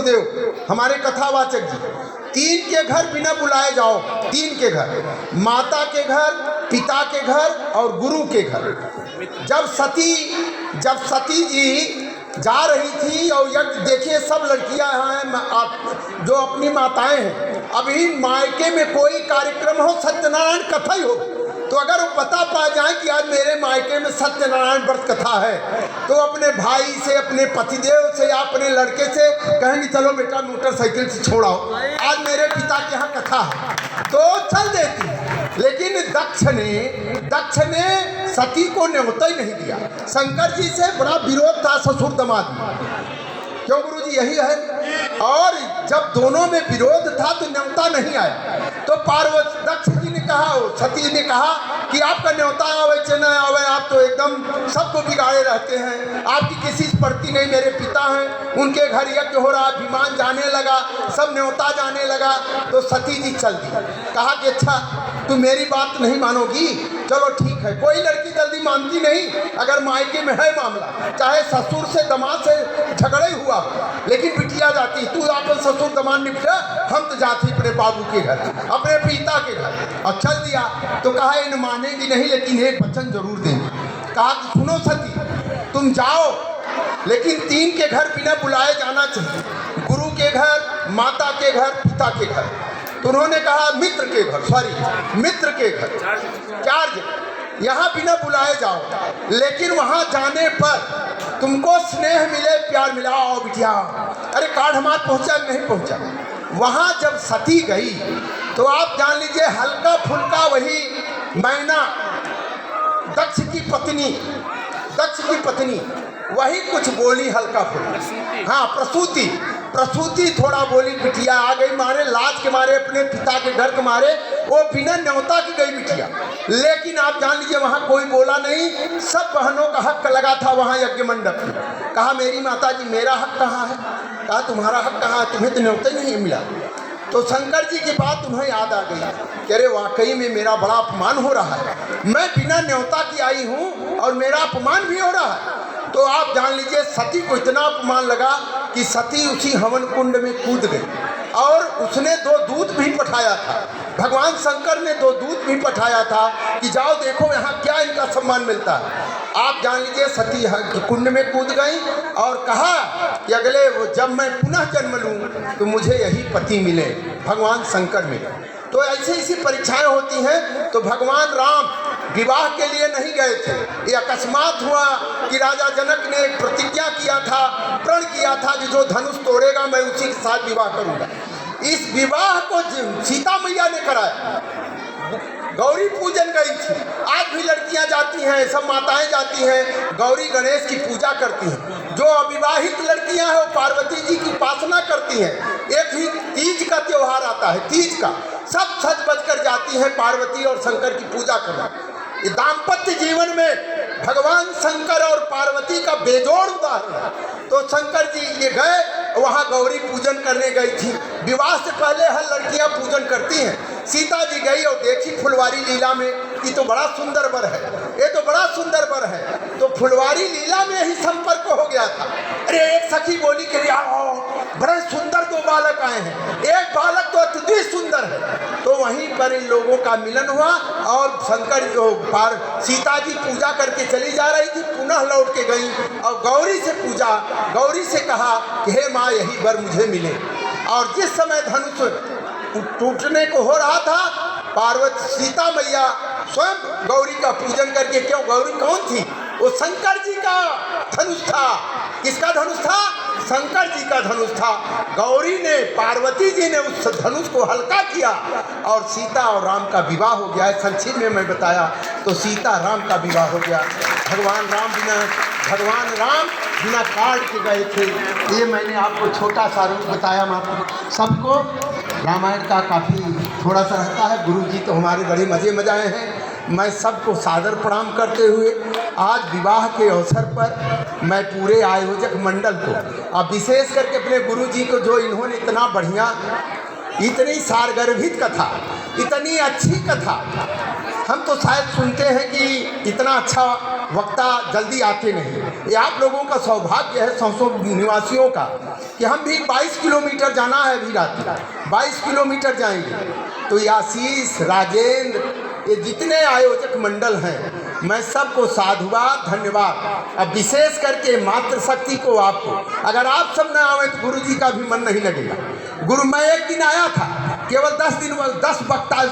गुरुदेव हमारे कथावाचक जी, 3 के घर बिना बुलाए जाओ, 3 के घर, माता के घर, पिता के घर और गुरु के घर। जब सती जी जा रही थी और यज्ञ, देखिए सब लड़कियां हैं जो अपनी माताएं हैं, अभी मायके में कोई कार्यक्रम हो, सत्यनारायण कथा ही हो, तो अगर वो पता पा जाए कि आज मेरे मायके में सत्यनारायण व्रत कथा है, तो अपने भाई से, अपने पतिदेव से या अपने लड़के से कहेंगे चलो बेटा मोटरसाइकिल से छोड़ाओ, आज मेरे पिता के यहाँ कथा है, तो चल देती। लेकिन दक्ष ने सती को न्योता ही नहीं दिया। शंकर जी से बड़ा विरोध था ससुर दामाद में, क्यों गुरुजी यही है। और जब दोनों में विरोध था तो न्योता नहीं आया, तो पार्वती दक्ष जी ने कहा, सती ने कहा कि आपका न्योता आवे चाहे न आवे, आप तो एकदम सबको बिगाड़े रहते हैं, आपकी किसी से पड़ती नहीं। मेरे पिता हैं, उनके घर यज्ञ हो रहा, विमान जाने लगा, सब न्योता जाने लगा, तो सती जी चल दी। कहा कि अच्छा तू मेरी बात नहीं मानोगी, चलो ठीक है। कोई लड़की जल्दी मानती नहीं, अगर मायके में है मामला, चाहे ससुर से दामाद से झगड़ा ही हुआ, लेकिन बिटिया जाती, तू अपन ससुर दामाद निपटा, हम तो जाती अपने बाबू के घर, अपने पिता के घर। और चल दिया तो कहा इन मानेगी नहीं, लेकिन एक वचन जरूर देंगे। कहा कि सुनो सती, तुम जाओ, लेकिन 3 के घर बिना बुलाए जाना चाहिए, गुरु के घर, माता के घर, पिता के घर। तो उन्होंने कहा मित्र के घर, मित्र के घर 4 जगह, यहाँ बिना बुलाए जाओ, लेकिन वहाँ जाने पर तुमको स्नेह मिले, प्यार मिला, आओ बिटिया। अरे काढ़मात पहुँचा नहीं पहुँचा। वहाँ जब सती गई तो आप जान लीजिए हल्का फुल्का वही मैना, दक्ष की पत्नी वही कुछ बोली हल्का फुल्का। हाँ, प्रसूति थोड़ा बोली, बिटिया आ गई, मारे लाज के मारे, अपने पिता के घर के मारे, वो बिना न्योता की गई बिटिया। लेकिन आप जान लीजिए वहाँ कोई बोला नहीं, सब बहनों का हक लगा था वहाँ यज्ञ मंडप में। कहा मेरी माता जी मेरा हक कहाँ है? कहा तुम्हारा हक कहाँ है, तुम्हें तो न्योता ही नहीं मिला। तो शंकर जी की बात तुम्हें याद आ गई कि अरे वाकई में मेरा बड़ा अपमान हो रहा है, मैं बिना न्योता की आई हूँ और मेरा अपमान भी हो रहा है। तो आप जान लीजिए सती को इतना अपमान लगा कि सती उसी हवन कुंड में कूद गई और उसने 2 दूत भी पठाया था। भगवान शंकर ने 2 दूत भी पठाया था कि जाओ देखो यहाँ क्या इनका सम्मान मिलता है। आप जान लीजिए सती कुंड में कूद गई और कहा कि अगले जब मैं पुनः जन्म लूँ तो मुझे यही पति मिले, भगवान शंकर मिले। तो ऐसी ऐसी परीक्षाएं होती हैं। तो भगवान राम विवाह के लिए नहीं गए थे, ये अकस्मात हुआ कि राजा जनक ने एक प्रतिज्ञा किया था, प्रण किया था कि जो धनुष तोड़ेगा मैं उसी के साथ विवाह करूंगा। इस विवाह को सीता मैया ने कराया। गौरी पूजन गई थी, आज भी लड़कियां जाती हैं, सब माताएं जाती हैं, गौरी गणेश की पूजा करती हैं। जो अविवाहित लड़कियां हैं वो पार्वती जी की उपासना करती हैं। एक ही तीज का त्योहार आता है, तीज का सब सज बज कर जाती हैं पार्वती और शंकर की पूजा करना। ये दाम्पत्य जीवन में भगवान शंकर और पार्वती का बेजोड़ उदाहरण है। तो शंकर जी ये गए, वहाँ गौरी पूजन करने गई थी। विवाह से पहले हर लड़कियाँ पूजन करती हैं। सीता जी गई और देखी फुलवारी लीला में, ये तो बड़ा सुंदर वर है, ये तो बड़ा सुंदर वर है। तो फुलवारी लीला में ही संपर्क हो गया था। अरे एक सखी बोली कि बड़े सुंदर 2 बालक आए हैं, एक बालक तो अत्यधिक सुंदर है। तो वहीं पर इन लोगों का मिलन हुआ और शंकर जो सीता जी पूजा करके चली जा रही थी, पुनः लौट के गई और गौरी से पूजा, गौरी से कहा कि हे माँ यही वर मुझे मिले। और जिस समय धनुष टूटने को हो रहा था, पार्वती सीता मैया स्वयं गौरी का पूजन करके, क्यों गौरी कौन थी? वो शंकर जी का धनुष था। किसका धनुष था? शंकर जी का धनुष था। गौरी ने, पार्वती जी ने उस धनुष को हल्का किया और सीता और राम का विवाह हो गया है। संक्षिप्त में मैं बताया तो सीता राम का विवाह हो गया। भगवान राम बिना काट के गए थे। ये मैंने आपको छोटा सा रूप बताया। मात्र सबको रामायण का काफ़ी थोड़ा सा रहता है। गुरु जी तो हमारे बड़े मज़े आए हैं। मैं सबको सादर प्रणाम करते हुए आज विवाह के अवसर पर मैं पूरे आयोजक मंडल को, अब विशेष करके अपने गुरु जी को, जो इन्होंने इतना बढ़िया, इतनी सारगर्भित कथा, इतनी अच्छी कथा हम तो शायद सुनते हैं कि इतना अच्छा वक्ता जल्दी आते नहीं। ये आप लोगों का सौभाग्य है, सौ निवासियों का, कि हम भी 22 किलोमीटर जाना है अभी रात 22 किलोमीटर जाएंगे। तो ये आशीष, राजेंद्र, ये जितने आयोजक मंडल हैं, मैं सबको साधुवाद, धन्यवाद। अब विशेष करके मातृशक्ति को, आपको, अगर आप सब ना आवे तो गुरु जी का भी मन नहीं लगेगा। गुरु, मैं एक दिन आया था, केवल 10 दिन, 10 वक्ता